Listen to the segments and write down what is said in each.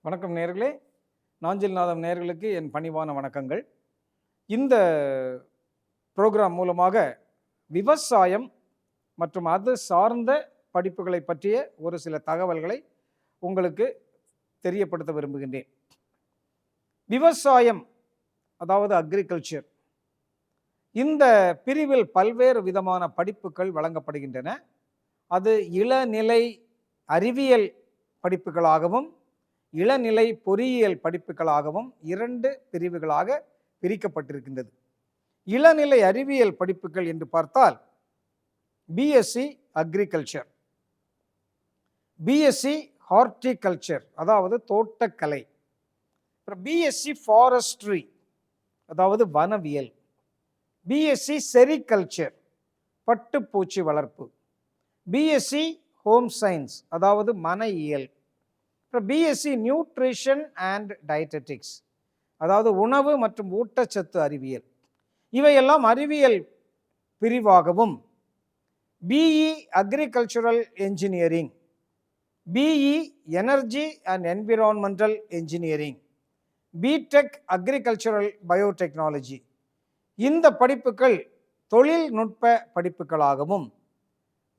வணக்கம் நேயர்களே. நாஞ்சில் நாதம் நேயர்களுக்கு என் பணிவான வணக்கங்கள். இந்த புரோகிராம் மூலமாக விவசாயம் மற்றும் அது சார்ந்த படிப்புகளை பற்றிய ஒரு சில தகவல்களை உங்களுக்கு தெரியப்படுத்த விரும்புகின்றேன். விவசாயம், அதாவது அக்ரிகல்ச்சர், இந்த பிரிவில் பல்வேறு விதமான படிப்புகள் வழங்கப்படுகின்றன. அது இளநிலை அறிவியல் படிப்புகளாகவும் இளநிலை பொறியியல் படிப்புகளாகவும் இரண்டு பிரிவுகளாக பிரிக்கப்பட்டிருக்கின்றது. இளநிலை அறிவியல் படிப்புகள் என்று பார்த்தால் பிஎஸ்சி அக்ரிகல்ச்சர், பிஎஸ்சி ஹார்டிகல்ச்சர் அதாவது தோட்டக்கலை, பிஎஸ்சி ஃபாரஸ்ட்ரி அதாவது வனவியல், பிஎஸ்சி செரிகல்ச்சர் பட்டுப்பூச்சி வளர்ப்பு, பிஎஸ்சி ஹோம் சயின்ஸ் அதாவது மனையியல், பிஎஸ்சி நியூட்ரிஷன் அண்ட் டயட்டெட்டிக்ஸ் அதாவது உணவு மற்றும் ஊட்டச்சத்து அறிவியல். இவையெல்லாம் அறிவியல் பிரிவாகவும், BE agricultural engineering, BE energy and environmental engineering, BTech agricultural biotechnology, இந்த படிப்புகள் தொழில்நுட்ப படிப்புகளாகவும்,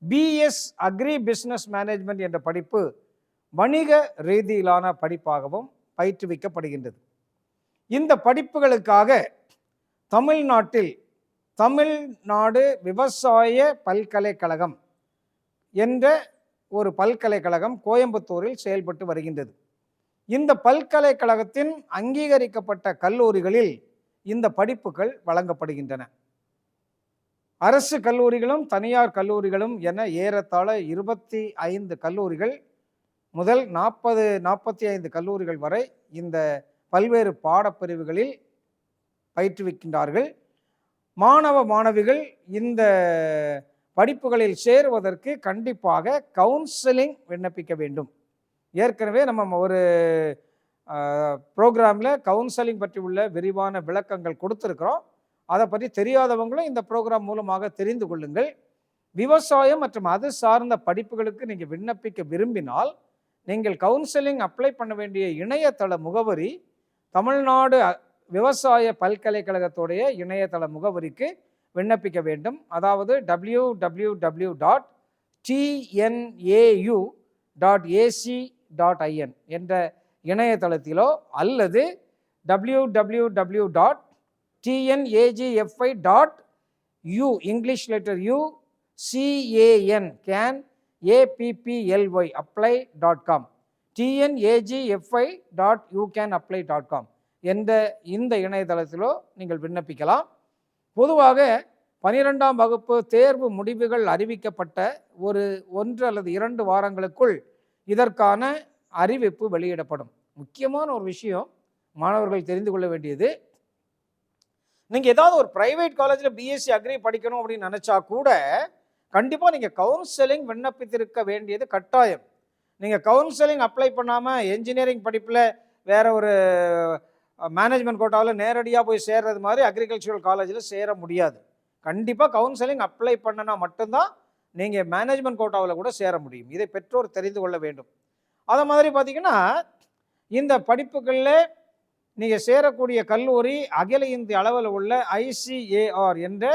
பிஎஸ் அக்ரி பிஸ்னஸ் மேனேஜ்மெண்ட் என்ற படிப்பு வணிக ரீதியிலான படிப்பாகவும் பயிற்றுவிக்கப்படுகின்றது. இந்த படிப்புகளுக்காக தமிழ்நாட்டில் தமிழ்நாடு விவசாய பல்கலைக்கழகம் என்ற ஒரு பல்கலைக்கழகம் கோயம்புத்தூரில் செயல்பட்டு வருகின்றது. இந்த பல்கலைக்கழகத்தின் அங்கீகரிக்கப்பட்ட கல்லூரிகளில் இந்த படிப்புகள் வழங்கப்படுகின்றன. அரசு கல்லூரிகளும் தனியார் கல்லூரிகளும் என ஏறத்தாழ 25 கல்லூரிகள் முதல் 40-45 கல்லூரிகள் வரை இந்த பல்வேறு பாடப்பிரிவுகளில் பயிற்றுவிக்கின்றார்கள். மாணவ மாணவிகள் இந்த படிப்புகளில் சேருவதற்கு கண்டிப்பாக கவுன்சிலிங் விண்ணப்பிக்க வேண்டும். ஏற்கனவே நம்ம ஒரு ப்ரோக்ராமில் கவுன்சிலிங் பற்றி உள்ள விரிவான விளக்கங்கள் கொடுத்துருக்கிறோம். அதை பற்றி தெரியாதவங்களும் இந்த ப்ரோக்ராம் மூலமாக தெரிந்து கொள்ளுங்கள். விவசாயம் மற்றும் அது சார்ந்த படிப்புகளுக்கு நீங்கள் விண்ணப்பிக்க விரும்பினால் நீங்கள் கவுன்சிலிங் அப்ளை பண்ண வேண்டிய இணையதள முகவரி தமிழ்நாடு விவசாய பல்கலைக்கழகத்துடைய இணையதள முகவரிக்கு விண்ணப்பிக்க வேண்டும். அதாவது www.tnau.ac.in என்ற இணையதளத்திலோ அல்லது www.tnagfi.u English letter U CAN apply apply.com tnagfi.ucanapply.com என்ற இந்த இணையதளத்திலோ நீங்கள் விண்ணப்பிக்கலாம். பொதுவாக 12ஆம் வகுப்பு தேர்வு முடிவுகள் அறிவிக்கப்பட்ட ஒரு 1 அல்லது 2 வாரங்களுக்குள் இதற்கான அறிவிப்பு வெளியிடப்படும். முக்கியமான ஒரு விஷயம் மாணவர்கள் தெரிந்து கொள்ள வேண்டியது, நீங்கள் ஏதாவது ஒரு பிரைவேட் காலேஜில் பிஎஸ்சி அக்ரி படிக்கணும் அப்படின்னு நினச்சா கூட கண்டிப்பாக நீங்கள் கவுன்சிலிங் விண்ணப்பித்திருக்க வேண்டியது கட்டாயம். நீங்கள் கவுன்சிலிங் அப்ளை பண்ணாமல் என்ஜினியரிங் படிப்பில் வேற ஒரு மேனேஜ்மெண்ட் கோட்டாவில் நேரடியாக போய் சேர்றது மாதிரி அக்ரிகல்ச்சரல் காலேஜில் சேர முடியாது. கண்டிப்பாக கவுன்சிலிங் அப்ளை பண்ணினா மட்டும்தான் நீங்கள் மேனேஜ்மெண்ட் கோட்டாவில் கூட சேர முடியும். இதை பெற்றோர் தெரிந்து கொள்ள வேண்டும். அதை மாதிரி பார்த்திங்கன்னா இந்த படிப்புகளில் நீங்கள் சேரக்கூடிய கல்லூரி அகில இந்திய அளவில் உள்ள ICAR என்ற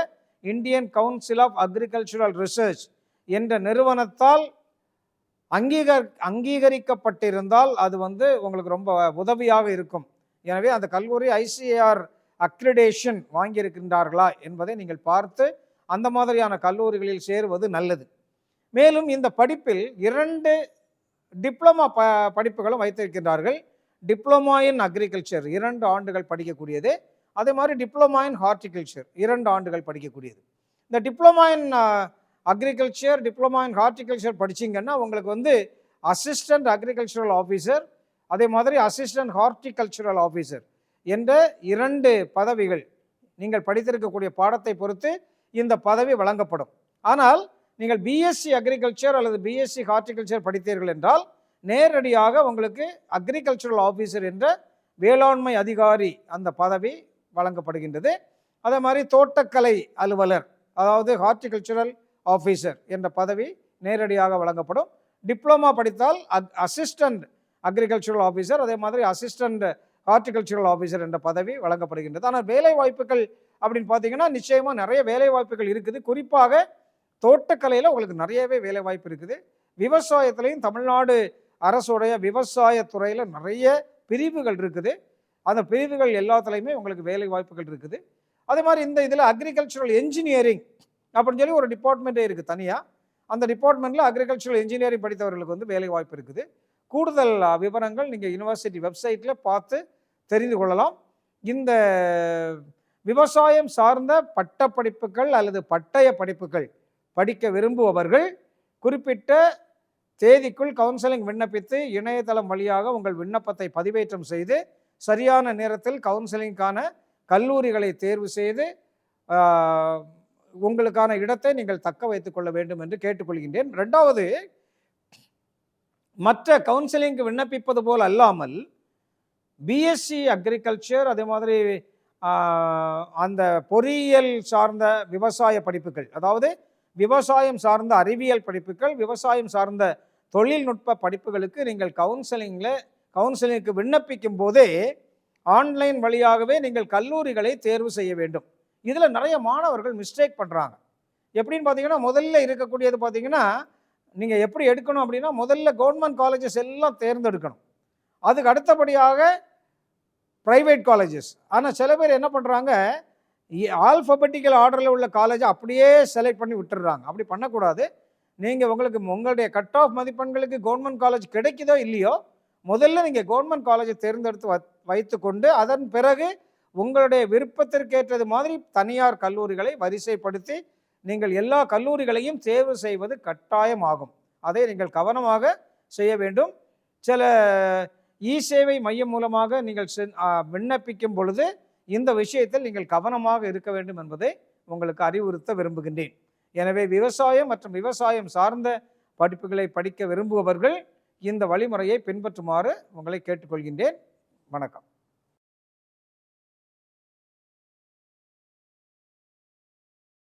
Indian council of agricultural research என்ற நிறுவனத்தால் அங்கீகரிக்கப்பட்டிருந்தால் அது உங்களுக்கு ரொம்ப உதவியாக இருக்கும். எனவே அந்த கல்லூரி ICAR அக்ரிடேஷன் வாங்கியிருக்கின்றார்களா என்பதை நீங்கள் பார்த்து அந்த மாதிரியான கல்லூரிகளில் சேருவது நல்லது. மேலும் இந்த படிப்பில் 2 டிப்ளமா படிப்புகளும் வைத்திருக்கின்றார்கள். டிப்ளமா இன் அக்ரிகல்ச்சர் 2 ஆண்டுகள் படிக்கக்கூடியது, அதே மாதிரி டிப்ளமா இன் ஹார்டிகல்ச்சர் 2 ஆண்டுகள் படிக்கக்கூடியது. இந்த diploma in agriculture, diploma in horticulture படிச்சிங்கன்னா உங்களுக்கு அசிஸ்டன்ட் அக்ரிகல்ச்சரல் ஆஃபீஸர், அதே மாதிரி அசிஸ்டன்ட் ஹார்டிகல்ச்சரல் ஆஃபீஸர் என்ற 2 பதவிகள் நீங்கள் படித்திருக்கக்கூடிய பாடத்தை பொறுத்து இந்த பதவி வழங்கப்படும். ஆனால் நீங்கள் பிஎஸ்சி அக்ரிகல்ச்சர் அல்லது பிஎஸ்சி ஹார்டிகல்ச்சர் படித்தீர்கள் என்றால் நேரடியாக உங்களுக்கு அக்ரிகல்ச்சரல் ஆஃபீஸர் என்ற வேளாண்மை அதிகாரி அந்த பதவி வழங்கப்படுகின்றது. அதே மாதிரி தோட்டக்கலை அலுவலர் அதாவது ஹார்டிகல்ச்சரல் ஆஃபீஸர் என்ற பதவி நேரடியாக வழங்கப்படும். டிப்ளமா படித்தால் அசிஸ்டன்ட் அக்ரிகல்ச்சரல் ஆஃபீஸர், அதே மாதிரி அசிஸ்டன்ட் ஹார்டிகல்ச்சரல் ஆஃபீஸர் என்ற பதவி வழங்கப்படுகின்றது. ஆனால் வேலை வாய்ப்புகள் அப்படின்னு பார்த்தீங்கன்னா நிச்சயமாக நிறைய வேலை வாய்ப்புகள் இருக்குது. குறிப்பாக தோட்டக்கலையில் உங்களுக்கு நிறையவே வேலை வாய்ப்பு இருக்குது. விவசாயத்துலேயும் தமிழ்நாடு அரசுடைய விவசாயத்துறையில் நிறைய பிரிவுகள் இருக்குது. அந்த பிரிவுகள் எல்லாத்துலேயுமே உங்களுக்கு வேலை வாய்ப்புகள் இருக்குது. அதே மாதிரி இந்த இதில் அக்ரிகல்ச்சரல் என்ஜினியரிங் அப்படின்னு சொல்லி ஒரு டிபார்ட்மெண்ட்டே இருக்குது தனியாக. அந்த டிபார்ட்மெண்ட்டில் அக்ரிகல்ச்சரல் என்ஜினியரிங் படித்தவர்களுக்கு வந்து வேலை வாய்ப்பு இருக்குது. கூடுதல் விவரங்கள் நீங்கள் யூனிவர்சிட்டி வெப்சைட்டில் பார்த்து தெரிந்து கொள்ளலாம். இந்த விவசாயம் சார்ந்த பட்டப்படிப்புகள் அல்லது பட்டய படிப்புகள் படிக்க விரும்புபவர்கள் குறிப்பிட்ட தேதிக்குள் கவுன்சிலிங் விண்ணப்பித்து இணையதளம் வழியாக உங்கள் விண்ணப்பத்தை பதிவேற்றம் செய்து சரியான நேரத்தில் கவுன்சிலிங்கான கல்லூரிகளை தேர்வு செய்து உங்களுக்கான இடத்தை நீங்கள் தக்க வைத்துக் கொள்ள வேண்டும் என்று கேட்டுக்கொள்கின்றேன். ரெண்டாவது, மற்ற கவுன்சிலிங்க்கு விண்ணப்பிப்பது போல் அல்லாமல் பிஎஸ்சி அக்ரிகல்ச்சர், அதே மாதிரி அந்த பொறியியல் சார்ந்த விவசாய படிப்புகள், அதாவது விவசாயம் சார்ந்த அறிவியல் படிப்புகள், விவசாயம் சார்ந்த தொழில்நுட்ப படிப்புகளுக்கு நீங்கள் கவுன்சிலிங்க்கு விண்ணப்பிக்கும் போதே ஆன்லைன் வழியாகவே நீங்கள் கல்லூரிகளை தேர்வு செய்ய வேண்டும். இதில் நிறைய மாணவர்கள் மிஸ்டேக் பண்ணுறாங்க. எப்படின்னு பார்த்தீங்கன்னா, முதல்ல இருக்கக்கூடியது பார்த்தீங்கன்னா, நீங்கள் எப்படி எடுக்கணும் அப்படின்னா, முதல்ல கவர்மெண்ட் காலேஜஸ் எல்லாம் தேர்ந்தெடுக்கணும். அதுக்கு அடுத்தபடியாக ப்ரைவேட் காலேஜஸ். ஆனால் சில பேர் என்ன பண்ணுறாங்க, ஆல்ஃபபெட்டிக்கல் ஆர்டரில் உள்ள காலேஜை அப்படியே செலக்ட் பண்ணி விட்டுடுறாங்க. அப்படி பண்ணக்கூடாது. நீங்கள் உங்களுடைய கட் ஆஃப் மதிப்பெண்களுக்கு கவர்மெண்ட் காலேஜ் கிடைக்குதோ இல்லையோ, முதல்ல நீங்கள் கவர்மெண்ட் காலேஜை தேர்ந்தெடுத்து வைத்துக்கொண்டு அதன் பிறகு உங்களுடைய விருப்பத்திற்கேற்றது மாதிரி தனியார் கல்லூரிகளை வரிசைப்படுத்தி நீங்கள் எல்லா கல்லூரிகளையும் தேர்வு செய்வது கட்டாயமாகும். அதை நீங்கள் கவனமாக செய்ய வேண்டும். சில இ-சேவை மையம் மூலமாக நீங்கள் விண்ணப்பிக்கும் பொழுது இந்த விஷயத்தில் நீங்கள் கவனமாக இருக்க வேண்டும் என்பதை உங்களுக்கு அறிவுறுத்த விரும்புகின்றேன். எனவே விவசாயம் மற்றும் விவசாயம் சார்ந்த படிப்புகளை படிக்க விரும்புபவர்கள் இந்த வழிமுறையை பின்பற்றுமாறு உங்களை கேட்டுக்கொள்கின்றேன். வணக்கம்.